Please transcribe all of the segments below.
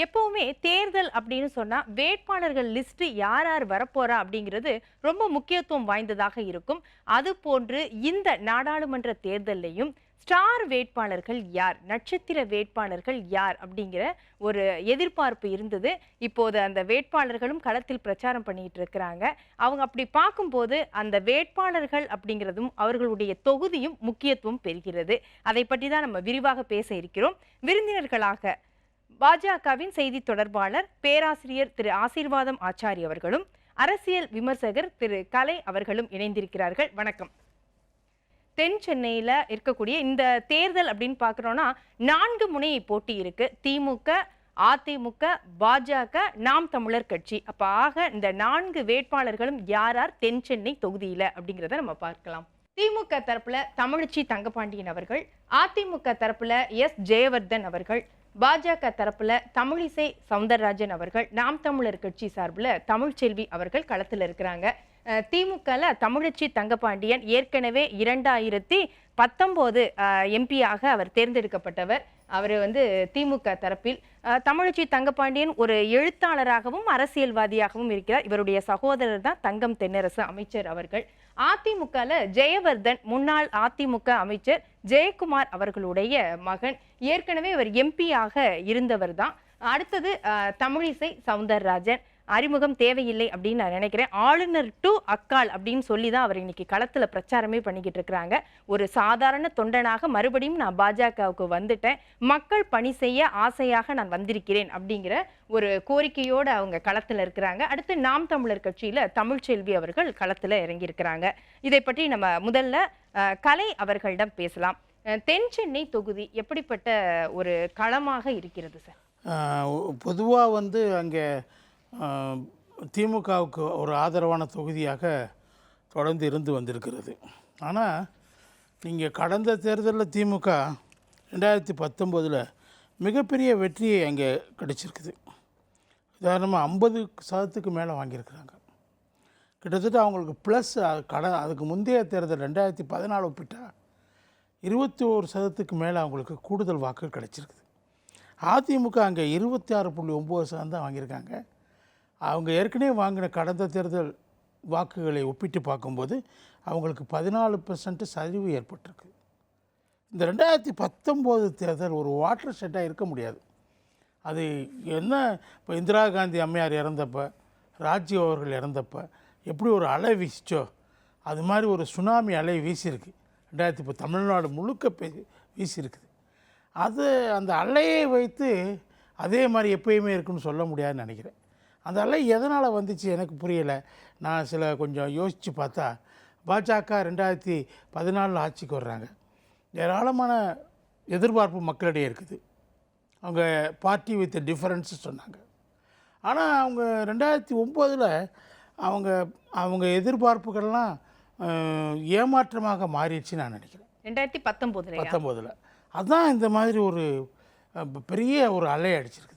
எப்பவுமே தேர்தல் அப்படின்னு சொன்னா வேட்பாளர்கள் லிஸ்ட் யார் யார் வரப்போறா அப்படிங்கிறது ரொம்ப முக்கியத்துவம் வாய்ந்ததாக இருக்கும். அது போன்று இந்த நாடாளுமன்ற தேர்தல்லையும் ஸ்டார் வேட்பாளர்கள் யார், நட்சத்திர வேட்பாளர்கள் யார் அப்படிங்கிற ஒரு எதிர்பார்ப்பு இருந்தது. இப்போது அந்த வேட்பாளர்களும் களத்தில் பிரச்சாரம் பண்ணிட்டு இருக்கிறாங்க. அவங்க அப்படி பார்க்கும்போது அந்த வேட்பாளர்கள் அப்படிங்கிறதும் அவர்களுடைய தொகுதியும் முக்கியத்துவம் பெறுகிறது. அதை பற்றி தான் நம்ம விரிவாக பேச இருக்கிறோம். விருந்தினர்களாக பாஜகவின் செய்தி தொடர்பாளர் பேராசிரியர் திரு ஆசீர்வாதம் ஆச்சாரி அவர்களும் அரசியல் விமர்சகர் திரு கலை அவர்களும் இணைந்திருக்கிறார்கள். வணக்கம். தென் சென்னையில இருக்கக்கூடிய இந்த தேர்தல் அப்படின்னு பார்க்குறோம்னா 4 முனை போட்டி இருக்கு. திமுக, அதிமுக, பாஜக, நாம் தமிழர் கட்சி. அப்ப ஆக இந்த 4 வேட்பாளர்களும் யார் யார் தென் சென்னை தொகுதியில அப்படிங்கிறத நம்ம பார்க்கலாம். திமுக தரப்புல தமிழச்சி தங்கபாண்டியன் அவர்கள், அதிமுக தரப்புல எஸ் ஜெயவர்தன் அவர்கள், பாஜக தரப்புல தமிழிசை சவுந்தரராஜன் அவர்கள், நாம் தமிழர் கட்சி சார்பில் தமிழ்ச்செல்வி அவர்கள் களத்தில் இருக்கிறாங்க. திமுகல தமிழச்சி தங்கபாண்டியன் ஏற்கனவே 2019 எம்பியாக அவர் தேர்ந்தெடுக்கப்பட்டவர். அவர் திமுக தரப்பில். தமிழச்சி தங்கபாண்டியன் ஒரு எழுத்தாளராகவும் அரசியல்வாதியாகவும் இருக்கிறார். இவருடைய சகோதரர் தான் தங்கம் தென்னரசு அமைச்சர் அவர்கள். அதிமுகல ஜெயவர்தன் முன்னாள் அதிமுக அமைச்சர் ஜெயக்குமார் அவர்களுடைய மகன். ஏற்கனவே இவர் எம்பியாக இருந்தவர் தான். அடுத்தது தமிழிசை சவுந்தரராஜன். அறிமுகம் தேவையில்லை அப்படின்னு நான் நினைக்கிறேன். ஆளுநர் டு அக்கால் அப்படின்னு சொல்லி தான் அவர் இன்னைக்கு களத்துல பிரச்சாரமே பண்ணிக்கிட்டு இருக்கிறாங்க. ஒரு சாதாரண தொண்டனாக மறுபடியும் நான் பாஜகவுக்கு வந்துட்டேன், மக்கள் பணி செய்ய ஆசையாக நான் வந்திருக்கிறேன் அப்படிங்கிற ஒரு கோரிக்கையோடு அவங்க களத்துல இருக்கிறாங்க. அடுத்து நாம் தமிழர் கட்சியில தமிழ்ச்செல்வி அவர்கள் களத்துல இறங்கி இருக்கிறாங்க. இதை பற்றி நம்ம முதல்ல கலை அவர்களிடம் பேசலாம். தென் சென்னை தொகுதி எப்படிப்பட்ட ஒரு களமாக இருக்கிறது சார்? பொதுவாக அங்கே திமுகவுக்கு ஒரு ஆதரவான தொகுதியாக தொடர்ந்து இருந்து வந்திருக்கிறது. ஆனால் நீங்கள் கடந்த தேர்தலில் திமுக 2019 மிகப்பெரிய வெற்றியை அங்கே கிடைச்சிருக்குது. உதாரணமாக 50% மேலே வாங்கியிருக்கிறாங்க. கிட்டத்தட்ட அவங்களுக்கு ப்ளஸ் அதுக்கு முந்தைய தேர்தல் 2014 ஒப்பிட்டா 21% மேலே அவங்களுக்கு கூடுதல் வாக்கு கிடைச்சிருக்குது. அதிமுக அங்கே 26.9% தான் வாங்கியிருக்காங்க. அவங்க ஏற்கனவே வாங்கின கடந்த தேர்தல் வாக்குகளை ஒப்பிட்டு பார்க்கும்போது அவங்களுக்கு 14% சரிவு ஏற்பட்டிருக்கு. இந்த 2019 தேர்தல் ஒரு வாட்டர் ஷெட்டாக இருக்க முடியாது. அது என்ன, இப்போ இந்திரா காந்தி அம்மையார் இறந்தப்போ, ராஜீவ் அவர்கள் இறந்தப்போ எப்படி ஒரு அலை வீசிச்சோ அது மாதிரி ஒரு சுனாமி அலை வீசியிருக்கு. 2010 தமிழ்நாடு முழுக்க வீசியிருக்குது. அது அந்த அலையை வைத்து அதே மாதிரி எப்பயுமே இருக்குன்னு சொல்ல முடியாதுன்னு நினைக்கிறேன். அந்த அலை எதனால் வந்துச்சு எனக்கு புரியலை. நான் கொஞ்சம் யோசித்து பார்த்தா பாஜக 2014 ஆட்சிக்கு வர்றாங்க. ஏராளமான எதிர்பார்ப்பு மக்களிடையே இருக்குது. அவங்க பார்ட்டி வித் டிஃபரன்ஸ் சொன்னாங்க. ஆனால் அவங்க 2009 அவங்க அவங்க எதிர்பார்ப்புகள்லாம் ஏமாற்றமாக மாறிடுச்சு நான் நினைக்கிறேன். 2019 அதுதான் இந்த மாதிரி ஒரு பெரிய ஒரு அலை அடிச்சிருக்கு.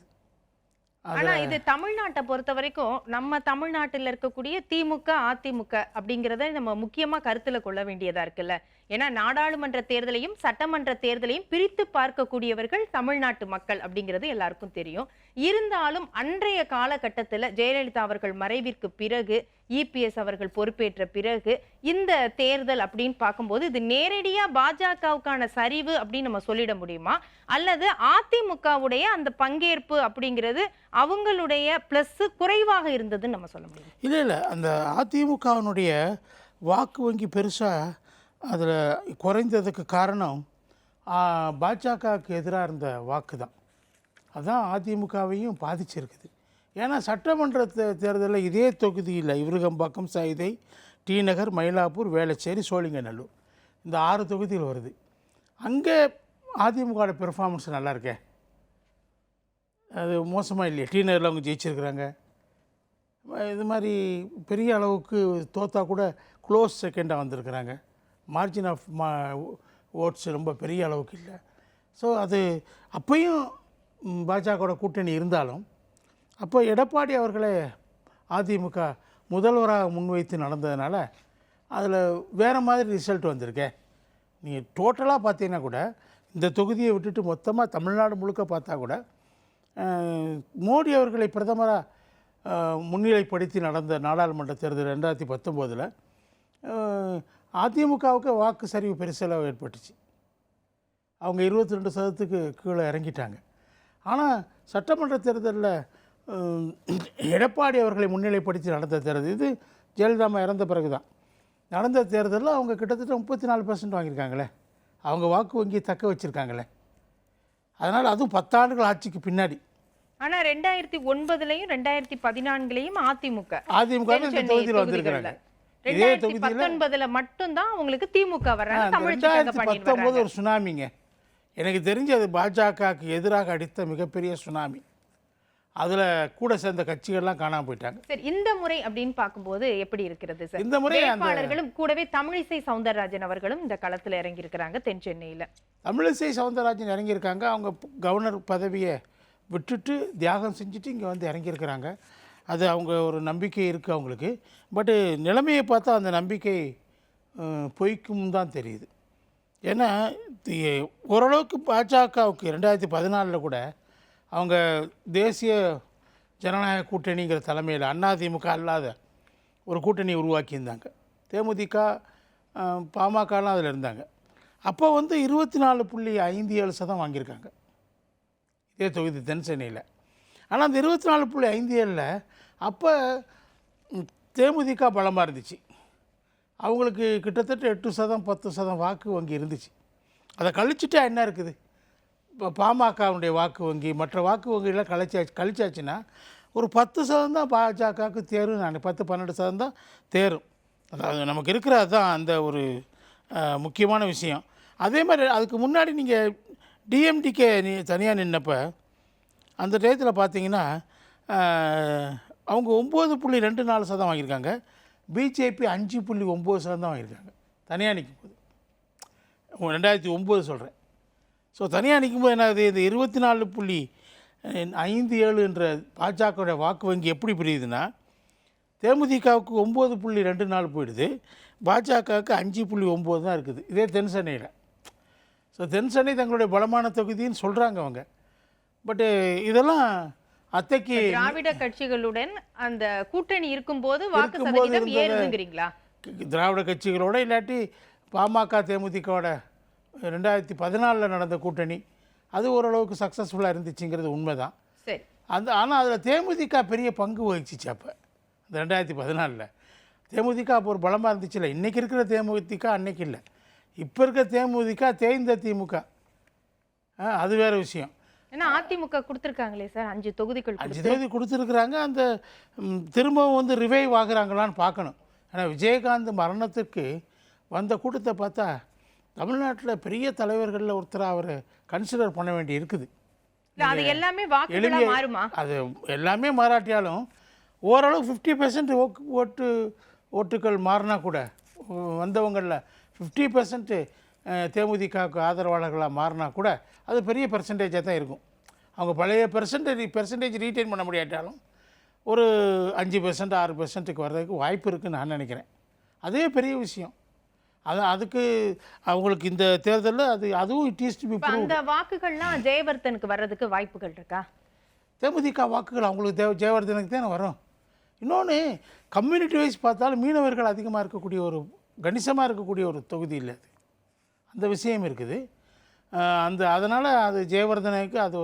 ஆனா இது தமிழ்நாட்டை பொறுத்த வரைக்கும் நம்ம தமிழ்நாட்டில் இருக்கக்கூடிய திமுக அதிமுக அப்படிங்கிறத நம்ம முக்கியமா கருத்துல கொள்ள வேண்டியதா இருக்குல்ல. ஏன்னா நாடாளுமன்ற தேர்தலையும் சட்டமன்ற தேர்தலையும் பிரித்து பார்க்கக்கூடியவர்கள் தமிழ்நாட்டு மக்கள் அப்படிங்கிறது எல்லாருக்கும் தெரியும். இருந்தாலும் அன்றைய காலகட்டத்தில் ஜெயலலிதா அவர்கள் மறைவிற்கு பிறகு, இபிஎஸ் அவர்கள் பொறுப்பேற்ற பிறகு இந்த தேர்தல் அப்படின்னு பார்க்கும்போது இது நேரடியா பாஜகவுக்கான சரிவு அப்படின்னு நம்ம சொல்லிட முடியுமா, அல்லது அதிமுகவுடைய அந்த பங்கேற்பு அப்படிங்கிறது அவங்களுடைய பிளஸ் குறைவாக இருந்ததுன்னு நம்ம சொல்ல முடியும்? இல்லை, அந்த அதிமுகவினுடைய வாக்கு வங்கி பெருசாக அதில் குறைந்ததுக்கு காரணம் பாஜகவுக்கு எதிராக இருந்த வாக்கு தான். அதுதான் அதிமுகவையும் பாதிச்சிருக்குது. ஏன்னா சட்டமன்ற தேர்தலில் இதே தொகுதியில் விருகம்பாக்கம், சைதை, டி நகர், மயிலாப்பூர், வேளச்சேரி, சோழிங்கநல்லூர் இந்த 6 தொகுதிகள் வருது. அங்கே அதிமுகவோட பெர்ஃபார்மன்ஸ் நல்லா இருக்கே, அது மோசமாக இல்லையா? டி நகரில் அவங்க ஜெயிச்சிருக்கிறாங்க. இது மாதிரி பெரிய அளவுக்கு தோத்தா கூட க்ளோஸ் செகண்டாக வந்திருக்கிறாங்க. மார்ஜின் ஆஃப் ஓட்ஸ் ரொம்ப பெரிய அளவுக்கு இல்லை. ஸோ அது அப்பையும் பாஜகவோட கூட்டணி இருந்தாலும் அப்போ எடப்பாடி அவர்களே அதிமுக முதல்வராக முன்வைத்து நடந்ததுனால அதில் வேறு மாதிரி ரிசல்ட் வந்திருக்கேன். நீங்கள் டோட்டலாக பார்த்தீங்கன்னா கூட இந்த தொகுதியை விட்டுட்டு மொத்தமாக தமிழ்நாடு முழுக்க பார்த்தா கூட மோடி அவர்களை பிரதமராக முன்னிலைப்படுத்தி நடந்த நாடாளுமன்ற தேர்தல் 2019 அதிமுகவுக்கு வாக்கு சரிவு பெருசளவு ஏற்பட்டுச்சு. அவங்க 22% கீழே இறங்கிட்டாங்க. ஆனால் சட்டமன்ற தேர்தலில் எடப்பாடி அவர்களை முன்னிலைப்படுத்தி நடந்த தேர்தல், இது ஜெயலலிதா இறந்த பிறகு தான் நடந்த தேர்தலில் அவங்க கிட்டத்தட்ட 34% வாங்கியிருக்காங்களே. அவங்க வாக்கு வங்கியை தக்க வச்சுருக்காங்களே. அதனால் அதுவும் 10 ஆண்டுகள் ஆட்சிக்கு பின்னாடி. ஆனா 2009லயும் 2014லயும் அதிமுக இந்த தொகுதியில் வந்திருக்கிறாங்க. இதே தொகுதியில் 2019ல மட்டும்தான் உங்களுக்கு திமுக வர்றாங்க. 2019 ஒரு சுனாமிங்க. எனக்கு தெரிஞ்சு அது பாஜகவுக்கு எதிராக அடித்த மிகப்பெரிய சுனாமி. அதில் கூட சேர்ந்த கட்சிகள்லாம் காணாமல் போயிட்டாங்க. சரி, இந்த முறை அப்படின்னு பார்க்கும்போது எப்படி இருக்கிறது சார்? இந்த முறை வேட்பாளர்களும் கூடவே தமிழிசை சவுந்தரராஜன் அவர்களும் இந்த களத்தில் இறங்கியிருக்கிறாங்க. தென் சென்னையில் தமிழிசை சவுந்தரராஜன் இறங்கியிருக்காங்க. அவங்க கவர்னர் பதவியை விட்டுட்டு தியாகம் செஞ்சுட்டு இங்கே வந்து இறங்கியிருக்கிறாங்க. அது அவங்க ஒரு நம்பிக்கை இருக்குது அவங்களுக்கு. பட்டு நிலைமையை பார்த்தா அந்த நம்பிக்கை பொய்க்கும் தான் தெரியுது. ஏன்னா ஓரளவுக்கு பாஜகவுக்கு 2014 கூட அவங்க தேசிய ஜனநாயக கூட்டணிங்கிற தலைமையில் அதிமுக அல்லாத ஒரு கூட்டணி உருவாக்கியிருந்தாங்க. தேமுதிக பாமகலாம் அதில் இருந்தாங்க. அப்போ வந்து 24.57% வாங்கியிருக்காங்க இதே தொகுதி தென் சென்னையில். ஆனால் அந்த 24.57ல் அப்போ தேமுதிக பலமாக இருந்துச்சு. அவங்களுக்கு கிட்டத்தட்ட 8% 10% வாக்கு வங்கி இருந்துச்சு. அதை கழிச்சுட்டா என்ன இருக்குது? இப்போ பாமகவுடைய வாக்கு வங்கி மற்ற வாக்கு வங்கியெல்லாம் கழிச்சாச்சுன்னா ஒரு 10% தான் பாஜகவுக்கு தேரும். நான் 10-12% தான் தேரும். அதாவது நமக்கு இருக்கிறது தான் அந்த ஒரு முக்கியமான விஷயம். அதே மாதிரி அதுக்கு முன்னாடி நீங்கள் டிஎம்டிகே தனியாக நின்னப்போ அந்த டயத்தில் பார்த்தீங்கன்னா அவங்க 9.24% வாங்கியிருக்காங்க. பிஜேபி 5.9% தான் வாங்கியிருக்காங்க தனியாக நிற்கும் போது. 2009 சொல்கிறேன். ஸோ தனியாக நிற்கும்போது என்ன ஆகுது? இந்த 24.57 என்ற பாஜகவுடைய வாக்கு வங்கி எப்படி பிரியுதுன்னா தேமுதிகவுக்கு 9.24 போயிடுது, பாஜகவுக்கு 5.9 தான் இருக்குது. இதே தென் சென்னையில். ஸோ தென் சென்னை தங்களுடைய பலமான தொகுதின்னு சொல்கிறாங்க அவங்க. பட்டு இதெல்லாம் அத்தைக்கு திராவிட கட்சிகளுடன் அந்த கூட்டணி இருக்கும்போது வாக்கு சதவீதம் ஏறுதுங்கிறீங்களா? திராவிட கட்சிகளோட இல்லாட்டி பாமக தேமுதிகோட 2014 நடந்த கூட்டணி அது ஓரளவுக்கு சக்ஸஸ்ஃபுல்லாக இருந்துச்சுங்கிறது உண்மைதான். சரி. ஆனால் அதில் தேமுதிக பெரிய பங்கு வகிச்சிச்சு. அப்போ அந்த 2014 தேமுதிக அப்போ ஒரு பலமாக இருந்துச்சு. இல்லை இன்றைக்கி இருக்கிற தேமுதிக அன்னைக்கு இல்லை. இப்போ இருக்க தேமுதிக தேய்ந்த திமுக, அது வேறு விஷயம். ஏன்னா அதிமுக கொடுத்துருக்காங்களே சார் 5 தொகுதிகள் 5 தொகுதி கொடுத்துருக்குறாங்க. அந்த திரும்பவும் வந்து ரிவைவ் ஆகுறாங்களான்னு பார்க்கணும். ஏன்னா விஜயகாந்த் மரணத்துக்கு வந்த கூட்டத்தை பார்த்தா தமிழ்நாட்டில் பெரிய தலைவர்களில் ஒருத்தராக அவர் கன்சிடர் பண்ண வேண்டி இருக்குது. அது எல்லாமே வாக்குகளா மாறுமா? அது எல்லாமே மாறாட்டியாலும் ஓரளவு 50% ஓட்டுகள் மாறினா கூட வந்தவங்களில் 50% தேமுதிகவுக்கு ஆதரவாளர்களாக மாறினா கூட அது பெரிய பெர்சன்டேஜாக தான் இருக்கும். அவங்க பழைய பெர்சன்டேஜ் ரீட்டைன் பண்ண முடியாட்டாலும் ஒரு 5% 6%க்கு வர்றதுக்கு வாய்ப்பு இருக்குதுன்னு நான் நினைக்கிறேன். அதே பெரிய விஷயம். அதுக்கு அவங்களுக்கு இந்த தேர்தலில் அதுவும் it is to be proved. அந்த வாக்குகள்லாம் ஜெயவர்தனுக்கு வர்றதுக்கு வாய்ப்புகள் இருக்கா? தேமுதிக வாக்குகள் அவங்களுக்கு ஜெயவர்தனுக்கு தானே வரும். இன்னொன்று கம்யூனிட்டி வைஸ் பார்த்தாலும் மீனவர்கள் அதிகமாக இருக்கக்கூடிய ஒரு கணிசமாக இருக்கக்கூடிய ஒரு தொகுதி இல்லை அது. அந்த விஷயம் இருக்குது. அதனால் அது ஜெயவர்தனுக்கு அது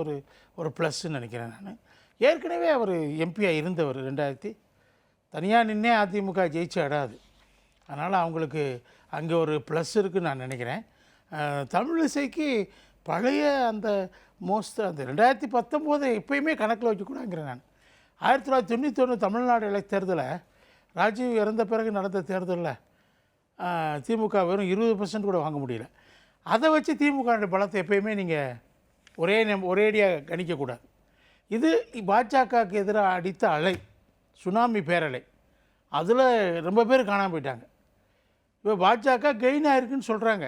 ஒரு ப்ளஸ்ன்னு நினைக்கிறேன் நான். ஏற்கனவே அவர் எம்பியாக இருந்தவர் 2000 தனியாக நின்னே அதிமுக ஜெயிச்சு அடாது. அதனால் அவங்களுக்கு அங்கே ஒரு ப்ளஸ் இருக்குதுன்னு நான் நினைக்கிறேன். தமிழிசைக்கு பழைய அந்த அந்த 2019 எப்பயுமே கணக்கில் வச்சுக்கூடாங்கிறேன் நான். 1991 தமிழ்நாடு தேர்தலில் ராஜீவ் இறந்த பிறகு நடந்த தேர்தலில் திமுக வெறும் 20% கூட வாங்க முடியல. அதை வச்சு திமுக பலத்தை எப்பயுமே நீங்கள் ஒரேடியாக கணிக்கக்கூடாது. இது பாஜகவுக்கு எதிராக அடித்த அலை, சுனாமி பேரலை. அதில் ரொம்ப பேர் காணாமல் போயிட்டாங்க. இப்போ பாஜக கெயின் ஆயிருக்குன்னு சொல்கிறாங்க.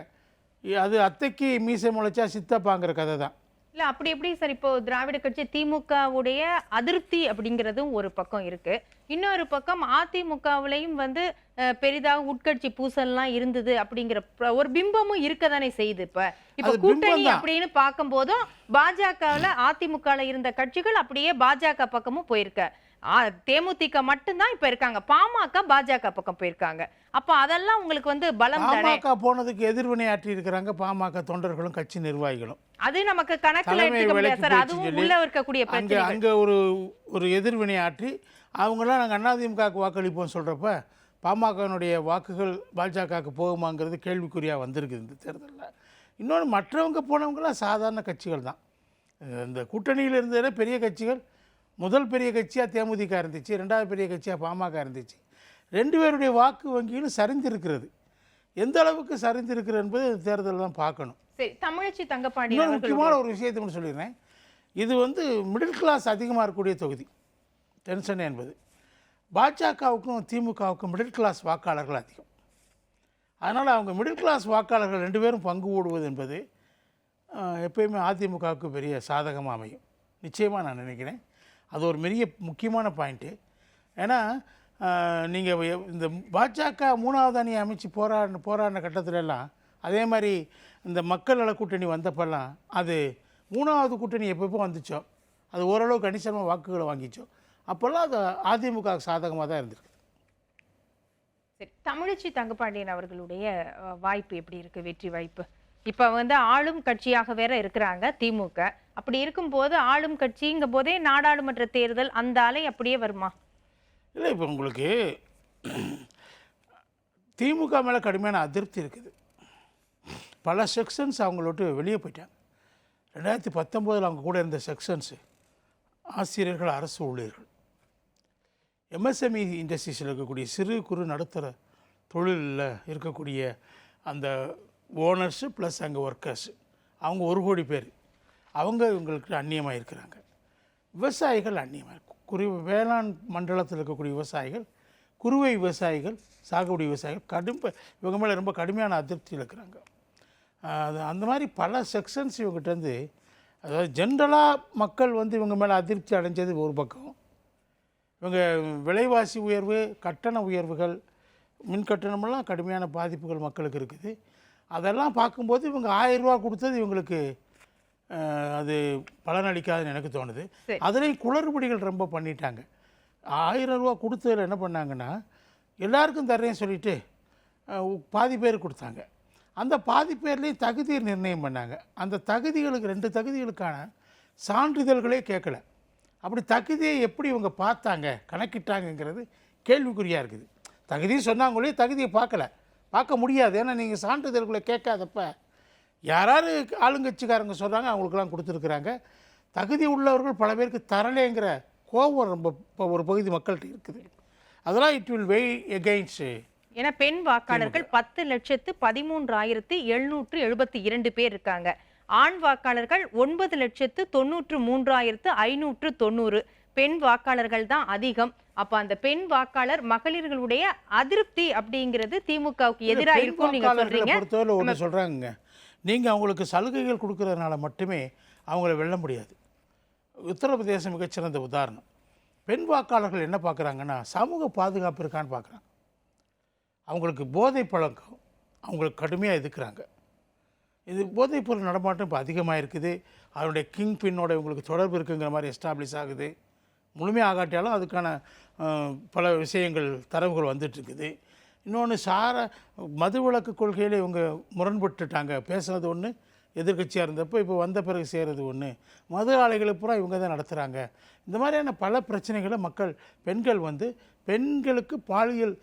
அது அத்தைக்கு மீசை முளைச்சா சித்தப்பாங்கிற கதை தான். இல்லை அப்படி எப்படி சார்? இப்போ திராவிட கட்சி திமுகவுடைய அதிருப்தி அப்படிங்கிறதும் ஒரு பக்கம் இருக்கு. இன்னொரு பக்கம் அதிமுகவிலையும் வந்து பெரிதாக உட்கட்சி பூசல்லாம் இருந்தது அப்படிங்கிற ஒரு பிம்பமும் இருக்கதானே செய்யுது. இப்ப அது கூட்டணி பிம்பம் தான். அப்படின்னு பார்க்கும்போதும் பாஜகவுல அதிமுகல இருந்த கட்சிகள் அப்படியே பாஜக பக்கமும் போயிருக்க. தேமுதிக மட்டும்தான் இப்ப இருக்காங்க. பாமக பாஜக பக்கம் போயிருக்காங்க. அப்ப அதெல்லாம் உங்களுக்கு வந்து பலம் தானே? பாமக போனதுக்கு எதிர்வினை ஆற்றி இருக்கிறாங்க பாமக தொண்டர்களும் கட்சி நிர்வாகிகளும். அது நமக்கு கணக்குல தலைமை எடுத்துக்க முடியாது விலைக்கு சார். போயிடுச்சு அதுவும் சொல்லி உள்ள இருக்கக்கூடிய அங்கே பிரச்சனைகள். அங்கே ஒரு எதிர்வினை ஆற்றி அவங்களாம் நாங்கள் அதிமுகவுக்கு வாக்களிப்போம் சொல்கிறப்ப பாமகனுடைய வாக்குகள் பாஜகவுக்கு போகுமாங்கிறது கேள்விக்குறியாக வந்திருக்குது இந்த தேர்தலில். இன்னொன்று மற்றவங்க போனவங்களாம் சாதாரண கட்சிகள் தான். இந்த கூட்டணியில் இருந்ததில் பெரிய கட்சிகள், முதல் பெரிய கட்சியாக தேமுதிக இருந்துச்சு, ரெண்டாவது பெரிய கட்சியாக பாமக இருந்துச்சு. ரெண்டு பேருடைய வாக்கு வங்கியிலும் சரிந்திருக்கிறது. எந்த அளவுக்கு சரிந்திருக்கிறது என்பது தேர்தல் தான் பார்க்கணும். சரி, தமிழச்சி தங்கப்பாண்டி இன்னொரு அவர்கள் முக்கியமான ஒரு விஷயத்தை மட்டும் சொல்லிடுறேன். இது வந்து மிடில் கிளாஸ் அதிகமாக இருக்கக்கூடிய தொகுதி டென்ஷன் என்பது. பாஜகவுக்கும் திமுகவுக்கும் மிடில் கிளாஸ் வாக்காளர்கள் அதிகம். அதனால் அவங்க மிடில் கிளாஸ் வாக்காளர்கள் ரெண்டு பேரும் பங்கு போடுவது என்பது எப்பயுமே அதிமுகவுக்கு பெரிய சாதகமாக அமையும். நிச்சயமாக நான் நினைக்கிறேன். அது ஒரு பெரிய முக்கியமான பாயிண்ட்டு. ஏன்னா நீங்கள் இந்த பாஜக மூணாவது அணியை அமைச்சு போராடின கட்டத்திலெல்லாம் அதே மாதிரி இந்த மக்கள் நல கூட்டணி வந்தப்பெல்லாம் அது மூணாவது கூட்டணி எப்பப்போ வந்துச்சோ அது ஓரளவு கணிசமாக வாக்குகளை வாங்கிச்சோ அப்போல்லாம் அது அதிமுக சாதகமாக தான் இருந்திருக்கு. சரி, தமிழச்சி தங்கப்பாண்டியன் அவர்களுடைய வாய்ப்பு எப்படி இருக்கு? வெற்றி வாய்ப்பு இப்ப வந்து ஆளும் கட்சியாக வேற இருக்கிறாங்க திமுக. அப்படி இருக்கும்போது ஆளும் கட்சிங்கும் போதே நாடாளுமன்ற தேர்தல் அந்த அலை அப்படியே வருமா? இல்லை, இப்போ உங்களுக்கு திமுக மேலே கடுமையான அதிருப்தி இருக்குது. பல செக்ஷன்ஸ் அவங்கள விட்டு வெளியே போயிட்டாங்க. 2019 அவங்க கூட இருந்த செக்ஷன்ஸு ஆசிரியர்கள், அரசு ஊழியர்கள், எம்எஸ்எம்இ இண்டஸ்ட்ரீஸில் இருக்கக்கூடிய சிறு குறு நடுத்தர தொழிலில் இருக்கக்கூடிய அந்த ஓனர்ஸு ப்ளஸ் அங்கே ஒர்க்கர்ஸு அவங்க 1 கோடி பேர் அவங்க இவங்களுக்கு அந்நியமாக இருக்கிறாங்க. விவசாயிகள் அந்நியமாக இருக்கும். வேளாண் மண்டலத்தில் இருக்கக்கூடிய விவசாயிகள், குறுவை விவசாயிகள், சாகுபடி விவசாயிகள் இவங்க மேலே ரொம்ப கடுமையான அதிருப்தியில் இருக்கிறாங்க. அது அந்த மாதிரி பல செக்ஷன்ஸ் இவங்ககிட்டேருந்து, அதாவது ஜென்ரலாக மக்கள் வந்து இவங்க மேலே அதிருப்தி அடைஞ்சது ஒரு பக்கம். இவங்க விலைவாசி உயர்வு, கட்டண உயர்வுகள், மின் கட்டணமெல்லாம் கடுமையான பாதிப்புகள் மக்களுக்கு இருக்குது. அதெல்லாம் பார்க்கும்போது இவங்க 1000 ரூபா கொடுத்தது இவங்களுக்கு அது பலனளிக்காதுன்னு எனக்கு தோணுது. அதுலேயும் குளறுபடிகள் ரொம்ப பண்ணிட்டாங்க. 1000 ரூபா கொடுத்ததில் என்ன பண்ணாங்கன்னா, எல்லாருக்கும் தர்றேன்னு சொல்லிட்டு பாதி பேர் கொடுத்தாங்க. அந்த பாதி பேர்லேயும் தகுதியை நிர்ணயம் பண்ணாங்க. அந்த தகுதிகளுக்கு 2 தகுதிகளுக்கான சான்றிதழ்களே கேட்கல. அப்படி தகுதியை எப்படி இவங்க பார்த்தாங்க, கணக்கிட்டாங்கங்கிறது கேள்விக்குறியாக இருக்குது. தகுதியை சொன்னாங்களே தகுதியை பார்க்க முடியாது. ஏன்னா நீங்கள் சான்றிதழ்களை கேட்காதப்ப யாராரு ஆளுங்கட்சிக்காரங்க சொல்கிறாங்க அவங்களுக்கெல்லாம் கொடுத்துருக்குறாங்க. தகுதி உள்ளவர்கள் பல பேருக்கு தரலேங்கிற கோபம் ரொம்ப இப்போ ஒரு பகுதி மக்கள்கிட்ட இருக்குது. அதெல்லாம் இட் வில் வெய் எகெயின்ஸ்ட். ஏன்னா பெண் வாக்காளர்கள் 10,13,772 பேர் இருக்காங்க. ஆண் வாக்காளர்கள் 9,93,590 பெண் வாக்காளர்கள் தான் அதிகம். அப்ப அந்த பெண் வாக்காளர் மகளிர்களுடைய அதிருப்தி அப்படிங்கிறது திமுகவுக்கு எதிராக இருக்கும் நீங்க சொல்றீங்க. பொறுத்தவரை ஒன்று சொல்றாங்க, நீங்க அவங்களுக்கு சலுகைகள் கொடுக்கறதுனால மட்டுமே அவங்கள வெல்ல முடியாது. உத்தரப்பிரதேசம் மிகச்சிறந்த உதாரணம். பெண் வாக்காளர்கள் என்ன பார்க்குறாங்கன்னா, சமூக பாதுகாப்பு இருக்கான்னு பார்க்குறாங்க. அவங்களுக்கு போதை பழக்கம் அவங்களுக்கு கடுமையாக எதிர்க்கிறாங்க. இது போதைப்பொருள் நடமாட்டம் இப்போ அதிகமாக இருக்குது. அதனுடைய கிங் பின்னோட இவங்களுக்கு தொடர்பு இருக்குங்கிற மாதிரி எஸ்டாப்ளிஷ் ஆகுது. முழுமையாக ஆகாட்டியாலும் அதுக்கான பல விஷயங்கள் தரவுகள் வந்துட்டுருக்குது. இன்னொன்று மதுவிலக்கு கொள்கையில் இவங்க முரண்பட்டுட்டாங்க. பேசுனது ஒன்று, எதிர்கட்சியாக இருந்தப்போ இப்போ வந்த பிறகு செய்கிறது ஒன்று. மது ஆலைகளை பூரா இவங்க தான் நடத்துகிறாங்க. இந்த மாதிரியான பல பிரச்சனைகளை பெண்கள் பெண்களுக்கு பாலியல்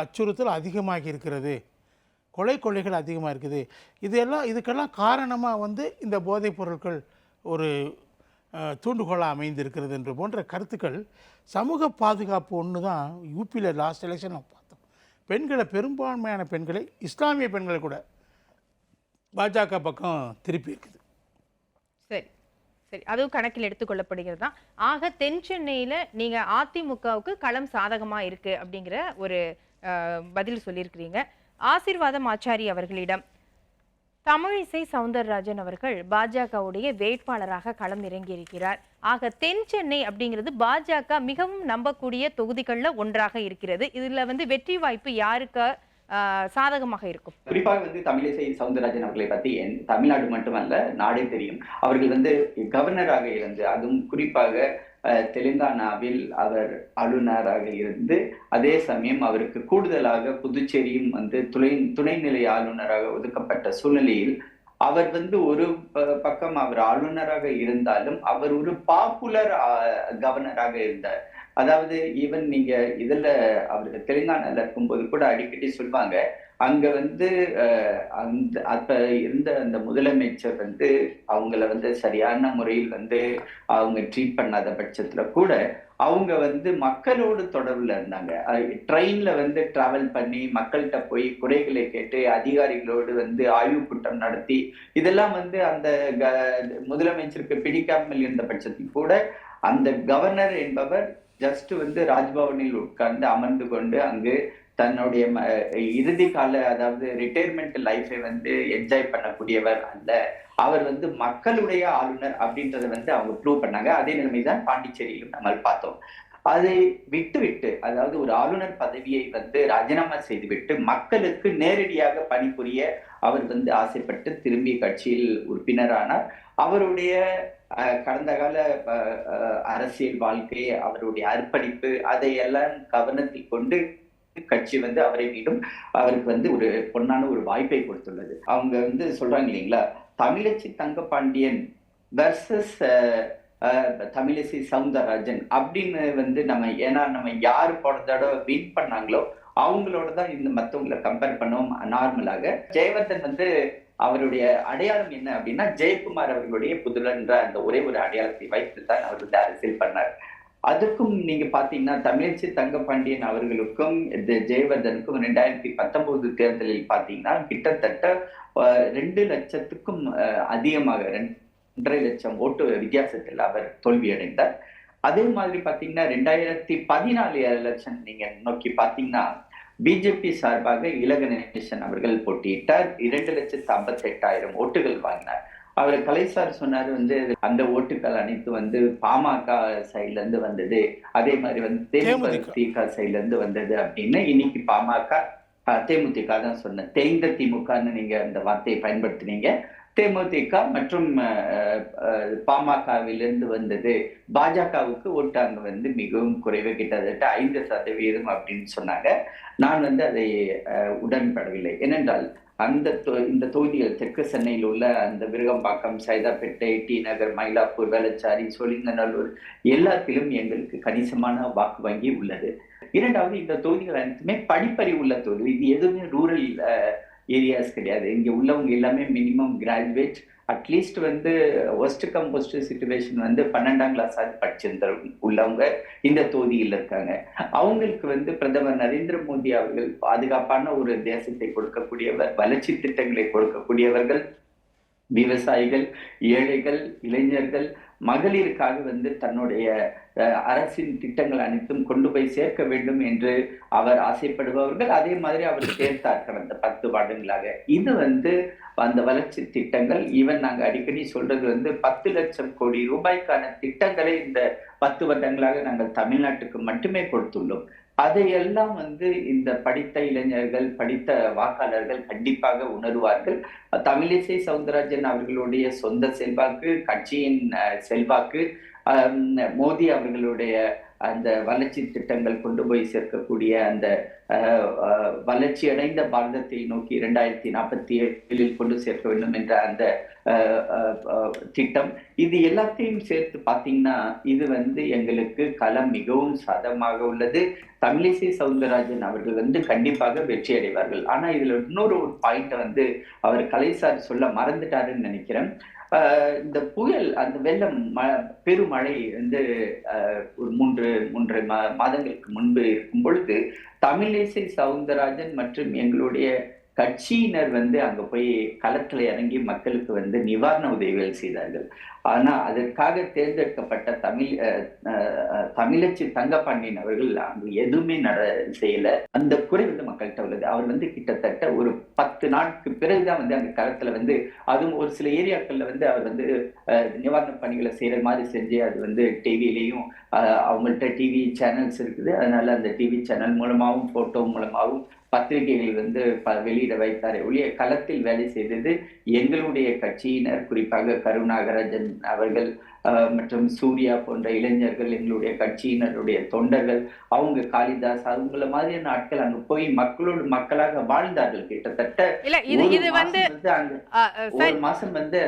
அச்சுறுத்தல் அதிகமாகி இருக்கிறது, கொலைகள் அதிகமாக இருக்குது. இதுக்கெல்லாம் காரணமாக இந்த போதைப் பொருட்கள் ஒரு தூண்டுகோலாக அமைந்திருக்கிறது என்று போன்ற கருத்துக்கள். சமூக பாதுகாப்பு ஒன்று தான் யூபியில் லாஸ்ட் எலெக்ஷன் நம்ம பார்த்தோம். பெரும்பான்மையான பெண்களை, இஸ்லாமிய பெண்களை கூட பாஜக பக்கம் திருப்பி இருக்குது. சரி சரி, அதுவும் கணக்கில் எடுத்துக்கொள்ளப்படுகிறது தான். ஆக தென் சென்னையில் நீங்கள் அதிமுகவுக்கு களம் சாதகமாக இருக்கு அப்படிங்கிற ஒரு பதில் சொல்லியிருக்கிறீங்க. ஆசீர்வாதம் ஆச்சாரி அவர்களிடம் தமிழிசை சவுந்தரராஜன் அவர்கள் பாஜகவுடைய வேட்பாளராக களம் இறங்கியிருக்கிறார். ஆக தென் சென்னை அப்படிங்கிறது பாஜக மிகவும் நம்பக்கூடிய தொகுதிகள்ல ஒன்றாக இருக்கிறது. இதுல வெற்றி வாய்ப்பு யாருக்கு சாதகமாக இருக்கும்? குறிப்பாக தமிழிசை சவுந்தரராஜன் அவர்களை பத்தி தமிழ்நாடு மட்டுமல்ல நாடே தெரியும். அவர்கள் கவர்னராக இருந்து, அதுவும் குறிப்பாக தெலுங்கானாவில் அவர் ஆளுநராக இருந்து, அதே சமயம் அவருக்கு கூடுதலாக புதுச்சேரியும் துணைநிலை ஆளுநராக ஒதுக்கப்பட்ட சூழ்நிலையில் அவர் ஒரு பக்கம் அவர் ஆளுநராக இருந்தாலும் அவர் ஒரு பாப்புலர் கவர்னராக இருந்தார். அதாவது ஈவன் நீங்க இதுல அவருக்கு தெலுங்கானால இருக்கும்போது கூட அடிக்கடி சொல்லுவாங்க, அங்க அந்த அப்ப இருந்த அந்த முதலமைச்சர் அவங்கள சரியான முறையில் அவங்க ட்ரீட் பண்ணாத பட்சத்துல கூட அவங்க மக்களோடு தொடர்புல இருந்தாங்க. ட்ரெயின்ல டிராவல் பண்ணி மக்கள்கிட்ட போய் குறைகளை கேட்டு அதிகாரிகளோடு ஆய்வு கூட்டம் நடத்தி இதெல்லாம் அந்த முதலமைச்சருக்கு பிடிக்காமல் இருந்த பட்சத்தில் கூட அந்த கவர்னர் என்பவர் ஜஸ்ட் ராஜ்பவனில் உட்கார்ந்து அமர்ந்து கொண்டு அங்கு தன்னுடைய இறுதி கால, அதாவது ரிட்டையர்மெண்ட் லைஃபை என்ஜாய் பண்ணக்கூடியவர் அல்ல. அவர் மக்களுடைய ஆளுநர் அப்படின்றத அவங்க ப்ரூவ் பண்ணாங்க. அதே நிலைமைதான் பாண்டிச்சேரியிலும் நம்ம பார்த்தோம். அதை விட்டு அதாவது ஒரு ஆளுநர் பதவியை ராஜினாமா செய்துவிட்டு மக்களுக்கு நேரடியாக பணிபுரிய அவர் ஆசைப்பட்டு திரும்பி கட்சியில் உறுப்பினரானார். அவருடைய கடந்த கால அரசியல் வாழ்க்கை, அவருடைய அர்ப்பணிப்பு, அதையெல்லாம் கவனத்தில் கொண்டு கட்சி அவரை மீண்டும் அவருக்கு ஒரு பொன்னான ஒரு வாய்ப்பை கொடுத்துள்ளது. அவங்க சொல்றாங்க இல்லைங்களா, தமிழச்சி தங்கபாண்டியன் வெர்சஸ் தமிழிசை சவுந்தரராஜன் அப்படின்னு நம்ம யாரு போன தடவை வின் பண்ணாங்களோ அவங்களோட தான் மற்றவங்களை கம்பேர் பண்ணுவோம். நார்மலாக ஜெயவர்தன் அவருடைய அடையாளம் என்ன அப்படின்னா, ஜெயக்குமார் அவர்களுடைய புதுலன்ற அந்த ஒரே ஒரு அடையாளத்தை வைத்துத்தான் அவர் அரசியல் பண்ணார். அதுக்கும் நீங்க பாத்தீங்கன்னா தமிழச்சி தங்கபாண்டியன் அவர்களுக்கும் ஜெயவர்தனுக்கும் 2019 தேர்தலில் பாத்தீங்கன்னா கிட்டத்தட்ட 2 லட்சத்துக்கும் அதிகமாக 2.5 லட்சம் ஓட்டு வித்தியாசத்தில் அவர் தோல்வியடைந்தார். அதே மாதிரி பாத்தீங்கன்னா 2014 எலெக்ஷன் நீங்க நோக்கி பாத்தீங்கன்னா பிஜேபி சார்பாக இலகணேசன் அவர்கள் போட்டியிட்டார். 2,58,000 ஓட்டுகள் வாங்கினார். அவர் கலைசார் சொன்னாரு அந்த ஓட்டுகள் அனைத்து பாமக சைட்ல இருந்து வந்தது, அதே மாதிரி தேமுதிக சைட்ல இருந்து வந்தது அப்படின்னு. இன்னைக்கு பாமக தேமுதிக தான் சொன்ன, தேய்ந்த திமுகன்னு நீங்க அந்த வார்த்தையை பயன்படுத்தினீங்க. தேமுதிக மற்றும் பாமகவிலிருந்து வந்தது, பாஜகவுக்கு ஓட்டு அங்க மிகவும் குறைவு, கிட்டத்தட்ட 5% அப்படின்னு சொன்னாங்க. நான் அதை உடன்படவில்லை. ஏனென்றால் இந்த தொகுதிகள் தெற்கு சென்னையில் உள்ள அந்த விருகம்பாக்கம், சைதாப்பேட்டை, டி நகர், மயிலாப்பூர், வேளச்சாரி, சோழிங்கநல்லூர் எல்லாத்திலும் எங்களுக்கு கணிசமான வாக்கு வங்கி உள்ளது. இரண்டாவது, இந்த தொகுதிகள் அனைத்துமே படிப்பறிவு உள்ள தொகுதி. இது எதுவுமே ரூரல் ஏரியாஸ் கிடையாது. இங்க உள்ளவங்க எல்லாமே minimum graduate, at least worst come worst situation 12ஆம் கிளாஸ் படிச்சிருந்த உள்ளவங்க இந்த தொகுதியில் இருக்காங்க. அவங்களுக்கு பிரதமர் நரேந்திர மோடி அவர்கள் பாதுகாப்பான ஒரு தேசத்தை கொடுக்கக்கூடியவர், வளர்ச்சி திட்டங்களை கொடுக்கக்கூடியவர்கள், விவசாயிகள், ஏழைகள், இளைஞர்கள், மகளிருக்காக தன்னுடைய அரசின் திட்டங்கள் அனைத்தும் கொண்டு போய் சேர்க்க வேண்டும் என்று அவர் ஆசைப்படுபவர்கள். அதே மாதிரி அவர் சேர்த்தார் கடந்த 10 வருடங்களாக. இது அந்த வளர்ச்சி திட்டங்கள், ஈவன் நாங்க அடிக்கடி சொல்றது 10 லட்சம் கோடி ரூபாய்க்கான திட்டங்களை இந்த 10 வருடங்களாக நாங்கள் தமிழ்நாட்டுக்கு மட்டுமே கொடுத்துள்ளோம். அதையெல்லாம் இந்த படித்த இளைஞர்கள், படித்த வாக்காளர்கள் கண்டிப்பாக உணர்வார்கள். தமிழிசை சவுந்தரராஜன் அவர்களுடைய சொந்த செல்வாக்கு, கட்சியின் செல்வாக்கு, மோடி அவர்களுடைய அந்த வளர்ச்சி திட்டங்கள் கொண்டு போய் சேர்க்கக்கூடிய அந்த வளர்ச்சி அடைந்த பாரதத்தை நோக்கி 2047 கொண்டு சேர்க்க வேண்டும் என்ற அந்த திட்டம், இது எல்லாத்தையும் சேர்த்து பாத்தீங்கன்னா இது எங்களுக்கு களம் மிகவும் சாதகமாக உள்ளது. தமிழிசை சவுந்தரராஜன் அவர்கள் கண்டிப்பாக வெற்றி அடைவார்கள். ஆனா இதுல இன்னொரு பாயிண்ட் அவர் கலைசார் சொல்ல மறந்துட்டாருன்னு நினைக்கிறேன். இந்த புயல், அந்த வெள்ளம், பெருமழை ஒரு 3 மாதங்களுக்கு முன்பு இருக்கும் பொழுது தமிழிசை சவுந்தரராஜன் மற்றும் எங்களுடைய கட்சியினர் வந்து அங்க போய் களத்துல இறங்கி மக்களுக்கு வந்து நிவாரண உதவிகள் செய்தார்கள். ஆனா அதற்காக தேர்ந்தெடுக்கப்பட்ட தமிழச்சி தங்கப்பாண்டியன் அவர்கள் அங்கு எதுவுமே செய்யல. அந்த குறை வந்து மக்கள்கிட்ட உள்ளது. அவர் வந்து கிட்டத்தட்ட ஒரு 10 நாட்களுக்கு பிறகுதான் வந்து அந்த களத்துல வந்து, அதுவும் ஒரு சில ஏரியாக்கள்ல வந்து அவர் வந்து நிவாரண பணிகளை செய்யற மாதிரி செஞ்சு அது வந்து டிவிலையும் அவங்கள்ட்ட டிவி சேனல்ஸ் இருக்குது. அதனால அந்த டிவி சேனல் மூலமாகவும் போட்டோ மூலமாகவும் பத்திரிகைகள் வந்து வெளியிட வைத்தாரே ஒழிய களத்தில் வேலை செய்தது எங்களுடைய கட்சியினர், குறிப்பாக கருணாகராஜன் அவர்கள் மற்றும் சூர்யா போன்ற இளைஞர்கள், எங்களுடைய கட்சியினருடைய தொண்டர்கள், அவங்க காளிதாஸ், அவங்கள மாதிரியான ஆட்கள் அங்க போய் மக்களோடு மக்களாக வாழ்ந்தார்கள். கிட்டத்தட்ட இல்ல இது வந்து ஒரு மாசம் வந்து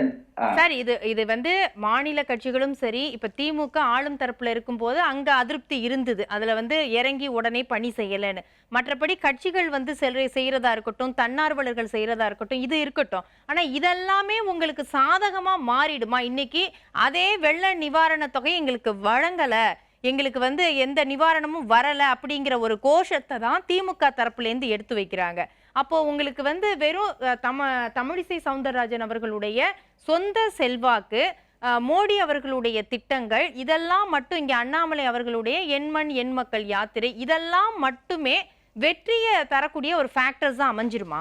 சார், இது வந்து மாநில கட்சிகளும் சரி, இப்ப திமுக ஆளும் தரப்புல இருக்கும்போது அங்க அதிருப்தி இருந்தது. அதுல வந்து இறங்கி உடனே பணி செய்யலன்னு. மற்றபடி கட்சிகள் வந்து செய்யறதா இருக்கட்டும், தன்னார்வலர்கள் செய்யறதா இருக்கட்டும், இது இருக்கட்டும். ஆனா இதெல்லாமே உங்களுக்கு சாதகமா மாறிடுமா? இன்னைக்கு அதே வெள்ள நிவாரண தொகை எங்களுக்கு வழங்கல, எங்களுக்கு வந்து எந்த நிவாரணமும் வரல அப்படிங்கிற ஒரு கோஷத்தை தான் திமுக தரப்புல இருந்து எடுத்து வைக்கிறாங்க. அப்போ உங்களுக்கு வந்து வெறும் தமிழிசை சவுந்தரராஜன் அவர்களுடைய சொந்த செல்வாக்கு, மோடி அவர்களுடைய திட்டங்கள், இதெல்லாம் மட்டும், இங்க அண்ணாமலை அவர்களுடைய எண்மண் எண் மக்கள் யாத்திரை, இதெல்லாம் மட்டுமே வெற்றியை தரக்கூடிய ஒரு ஃபேக்டர்ஸ் தான் அமைஞ்சிருமா?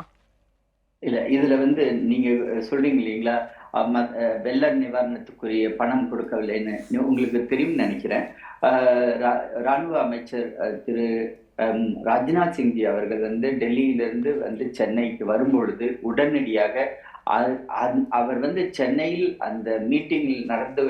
இல்ல, இதுல வந்து நீங்க சொல்றீங்க இல்லைங்களா, வெள்ள நிவாரணத்துக்குரிய பணம் கொடுக்கவில்லைன்னு உங்களுக்கு தெரியும் நினைக்கிறேன். ராணுவ அமைச்சர் திரு ராஜ்நாத் சிங்ஜி அவர்கள் வந்து டெல்லியிலிருந்து வந்து சென்னைக்கு வரும்பொழுது உடனடியாக அவர் வந்து சென்னையில் அந்த மீட்டிங்கில் நடந்து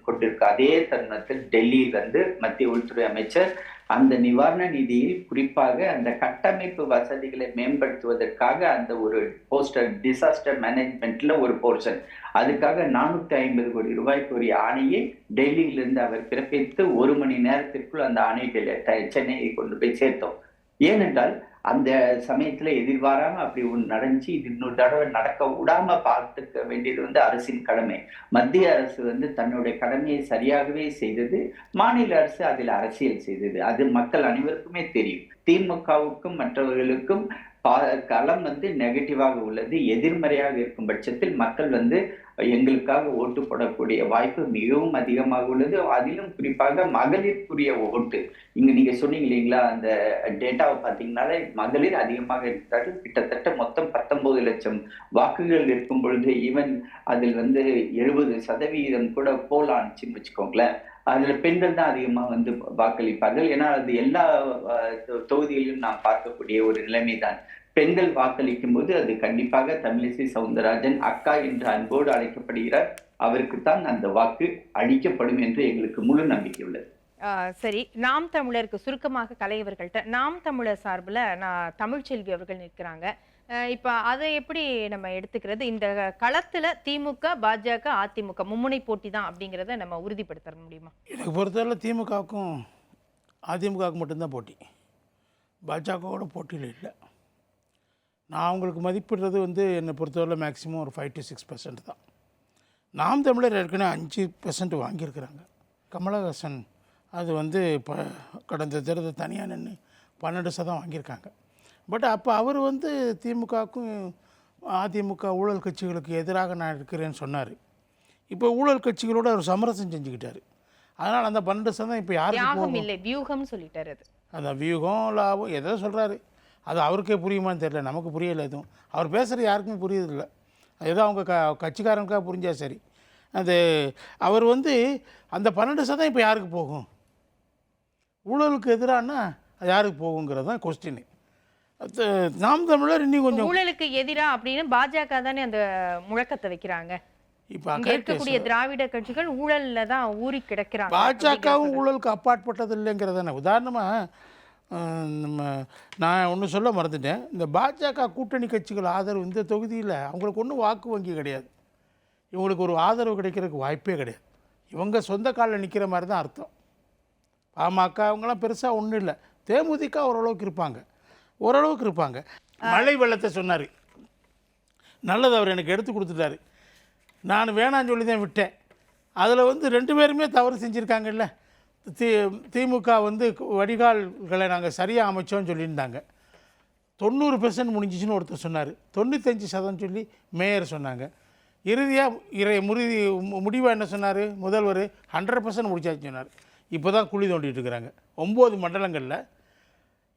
கொண்டிருக்க அதே தருணத்தில் டெல்லியில் வந்து மத்திய உள்துறை அமைச்சர் அந்த நிவாரண நிதியில் குறிப்பாக அந்த கட்டமைப்பு வசதிகளை மேம்படுத்துவதற்காக அந்த ஒரு போஸ்டர் டிசாஸ்டர் மேனேஜ்மெண்ட்ல ஒரு போர்ஷன், அதுக்காக 450 கோடி ரூபாய்க்கு ஒரு ஆணையை டெல்லியிலிருந்து அவர் பிறப்பித்து 1 மணி நேரத்திற்குள் அந்த ஆணைகளை சென்னையை கொண்டு போய் சேர்த்தோம். ஏனென்றால் அந்த சமயத்துல எதிர்பாராம அப்படி ஒன்று நடந்துச்சு. இது இன்னொரு தடவை நடக்க விடாம பார்த்துக்க வேண்டியது வந்து அரசின் கடமை. மத்திய அரசு வந்து தன்னுடைய கடமையை சரியாகவே செய்தது, மாநில அரசு அதில் அரசியல் செய்தது. அது மக்கள் அனைவருக்குமே தெரியும். திமுகவுக்கும் மற்றவர்களுக்கும் களம் வந்து நெகட்டிவாக உள்ளது. எதிர்மறையாக இருக்கும் பட்சத்தில் மக்கள் வந்து எங்களுக்காக ஓட்டு போடக்கூடிய வாய்ப்பு மிகவும் அதிகமாக உள்ளது. அதிலும் குறிப்பாக மகளிருக்குரிய ஓட்டு, இங்க நீங்க சொன்னீங்க இல்லைங்களா, அந்த டேட்டாவை பார்த்தீங்கன்னாலே மகளிர் அதிகமாக இருக்கிறார்கள். கிட்டத்தட்ட மொத்தம் 19 லட்சம் வாக்குகள் இருக்கும் பொழுது ஈவன் அதில் வந்து 70% கூட போல் ஆனிச்சுன்னு வச்சுக்கோங்களேன். அதுல பெண்கள் தான் அதிகமா வந்து வாக்களிப்பார்கள். ஏன்னா அது எல்லா தொகுதிகளிலும் நாம் பார்க்கக்கூடிய ஒரு நிலைமைதான். பெண்கள் வாக்களிக்கும் போது அது கண்டிப்பாக தமிழிசை சவுந்தரராஜன் அக்கா என்று அன்போடு அழைக்கப்படுகிறார். அவருக்குத்தான் அந்த வாக்கு அளிக்கப்படும் என்று எங்களுக்கு முழு நம்பிக்கை உள்ளது. சரி, நாம் தமிழருக்கு சுருக்கமாக கலையவர்கள்ட்ட, நாம் தமிழர் சார்பில் நான் தமிழ்ச்செல்வி அவர்கள் நிற்கிறாங்க. இப்ப அதை எப்படி நம்ம எடுத்துக்கிறது? இந்த களத்துல திமுக, பாஜக, அதிமுக மும்முனை போட்டி தான் அப்படிங்கிறத நம்ம உறுதிப்படுத்த முடியுமா? எனக்கு பொறுத்தவரை திமுகவுக்கும் அதிமுகவுக்கு மட்டும்தான் போட்டி, பாஜகவோட போட்டியில் இல்லை. நான் அவங்களுக்கு மதிப்பிடுறது வந்து என்னை பொறுத்தவரை மேக்ஸிமம் ஒரு 5 to 6% தான். நாம் தமிழர் ஏற்கனவே 5% வாங்கியிருக்கிறாங்க. கமலஹாசன் அது வந்து இப்போ கடந்த தேர்தல் தனியாக நின்று 12% வாங்கியிருக்காங்க. பட் அப்போ அவர் வந்து திமுகவுக்கும் அதிமுக ஊழல் கட்சிகளுக்கு எதிராக நான் இருக்கிறேன்னு சொன்னார். இப்போ ஊழல் கட்சிகளோடு அவர் சமரசம் செஞ்சுக்கிட்டார். அதனால் அந்த 12% இப்போ யாருக்கும் இல்லை, வியூகம் சொல்லிட்டார். அது அந்த வியூகம் லாபம் எதோ சொல்கிறாரு, அது அவருக்கே புரியுமான்னு தெரியல, நமக்கு புரியலை. எதுவும் அவர் பேசுகிறது யாருக்குமே புரியுதில்லை. ஏதோ அவங்க கட்சிக்காரனுக்காக புரிஞ்சால் சரி. அது அவர் வந்து அந்த 12% இப்போ யாருக்கு போகும், ஊழலுக்கு எதிரானா அது யாருக்கு போகுங்கிறது தான் கொஸ்டின். நாம் தமிழர் இன்னும் கொஞ்சம் ஊழலுக்கு எதிரா அப்படின்னு பாஜக தானே அந்த முழக்கத்தை வைக்கிறாங்க. இப்போ இருக்கக்கூடிய திராவிட கட்சிகள் ஊழல்ல தான் ஊறி கிடக்கிறாங்க. பாஜகவும் ஊழலுக்கு அப்பாற்பட்டது இல்லைங்கிறதானே. உதாரணமாக நான் ஒன்று சொல்ல மறந்துட்டேன். இந்த பாஜக கூட்டணி கட்சிகள் ஆதரவு இந்த தொகுதியில் அவங்களுக்கு ஒன்றும் வாக்கு வங்கி கிடையாது. இவங்களுக்கு ஒரு ஆதரவு கிடைக்கிறதுக்கு வாய்ப்பே கிடையாது. இவங்க சொந்த காலில் நிற்கிற மாதிரி தான் அர்த்தம். பாமக அவங்களாம் பெருசாக ஒன்றும் இல்லை. தேமுதிக ஓரளவுக்கு இருப்பாங்க. மழை வெள்ளத்தை சொன்னார், நல்லது அவர் எனக்கு எடுத்து கொடுத்துட்டாரு. நான் வேணான்னு சொல்லி தான் விட்டேன். அதில் வந்து 2 பேருமே தவறு செஞ்சுருக்காங்கல்ல. திமுக வந்து வடிகால்களை நாங்கள் சரியாக அமைச்சோன்னு சொல்லியிருந்தாங்க. 90% முடிஞ்சிச்சுன்னு ஒருத்தர் சொன்னார், 95% சொல்லி மேயர் சொன்னாங்க. இறுதியாக முடிவாக என்ன சொன்னார் முதல்வர்? 100% முடிச்சாச்சு சொன்னார். இப்போ தான் குழி தோண்டிட்டு இருக்கிறாங்க. 9 மண்டலங்களில்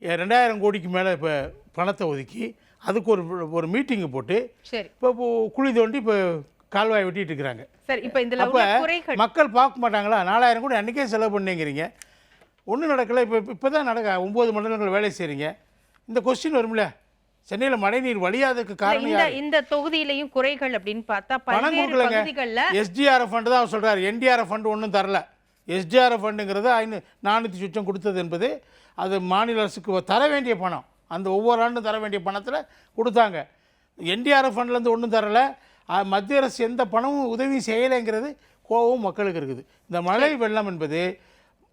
2000 கோடிக்கு மேலே இப்போ பணத்தை ஒதுக்கி அதுக்கு ஒரு மீட்டிங்கு போட்டு இப்போ குழி தோண்டி இப்போ கால்வாய் வெட்டிட்டு இருக்கிறாங்க. அப்போ மக்கள் பார்க்க மாட்டாங்களா? 4000 கோடி அன்றைக்கே செலவு பண்ணிங்கிறீங்க, ஒன்றும் நடக்கலை. இப்போ தான் நடக்க 9 மண்டலங்கள் வேலை செய்கிறீங்க. இந்த கொஸ்டின் வரும்ல, சென்னையில் மழைநீர் வழியாததுக்கு காரணம் இந்த தொகுதியிலையும் குறைகள் அப்படின்னு பார்த்தா பல்வேறு பகுதிகளில் எஸ்டிஆர்எஃப் ஃபண்டு தான் அவர் சொல்கிறார். என்டிஆர்எஃப் ஃபண்டு ஒன்றும் தரல. எஸ்டிஆர்எஃப் ஃபண்டுங்கிறது 400 சுற்றம் கொடுத்தது என்பது அது மாநில அரசுக்கு தர வேண்டிய பணம். அந்த ஒவ்வொரு ஆண்டும் தர வேண்டிய பணத்தில் கொடுத்தாங்க. என்டிஆர்எஃப் ஃபண்ட்லேருந்து ஒன்றும் தரலை. மத்திய அரசு எந்த பணமும் உதவி செய்யலைங்கிறது கோபம் மக்களுக்கு இருக்குது. இந்த மழை வெள்ளம் என்பது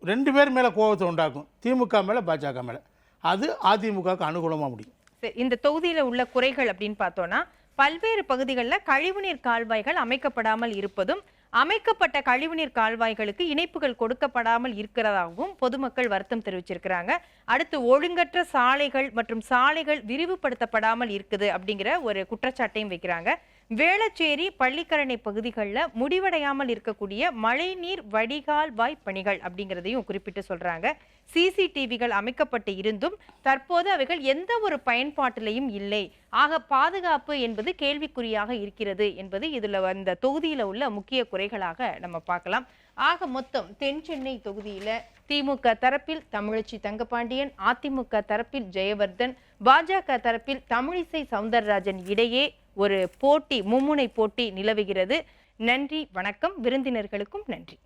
2 பேர் மேலே கோபத்தை உண்டாக்கும், திமுக மேலே பாஜக மேலே. அது அதிமுகவுக்கு அனுகூலமாக முடியும். இந்த தொகுதியில் உள்ள குறைகள் அப்படின்னு பார்த்தோன்னா பல்வேறு பகுதிகளில் கழிவுநீர் கால்வாய்கள் அமைக்கப்படாமல் இருப்பதும், அமைக்கப்பட்ட கழிவுநீர் கால்வாய்களுக்கு இணைப்புகள் கொடுக்கப்படாமல் இருக்கிறதாகவும் பொதுமக்கள் வருத்தம் தெரிவிச்சிருக்கிறாங்க. அடுத்து ஒழுங்கற்ற சாலைகள் மற்றும் சாலைகள் விரிவுபடுத்தப்படாமல் இருக்குது அப்படிங்கிற ஒரு குற்றச்சாட்டையும் வைக்கிறாங்க. வேளச்சேரி பள்ளிக்கரணை பகுதிகளில் முடிவடையாமல் இருக்கக்கூடிய மழைநீர் வடிகால் வாய் பணிகள் அப்படிங்கிறதையும் குறிப்பிட்டு சொல்றாங்க. சிசிடிவிகள் அமைக்கப்பட்டு இருந்தும் தற்போது அவைகள் எந்த ஒரு பயன்பாட்டிலையும் இல்லை. ஆக பாதுகாப்பு என்பது கேள்விக்குறியாக இருக்கிறது என்பது இதுல அந்த தொகுதியில உள்ள முக்கிய குறைகளாக நம்ம பார்க்கலாம். ஆக மொத்தம் தென் சென்னை தொகுதியில திமுக தரப்பில் தமிழச்சி தங்கபாண்டியன், அதிமுக தரப்பில் ஜெயவர்தன், பாஜக தரப்பில் தமிழிசை சவுந்தரராஜன் இடையே ஒரு போட்டி, மும்முனை போட்டி நிலவுகிறது. நன்றி, வணக்கம். விருந்தினர்களுக்கும் நன்றி.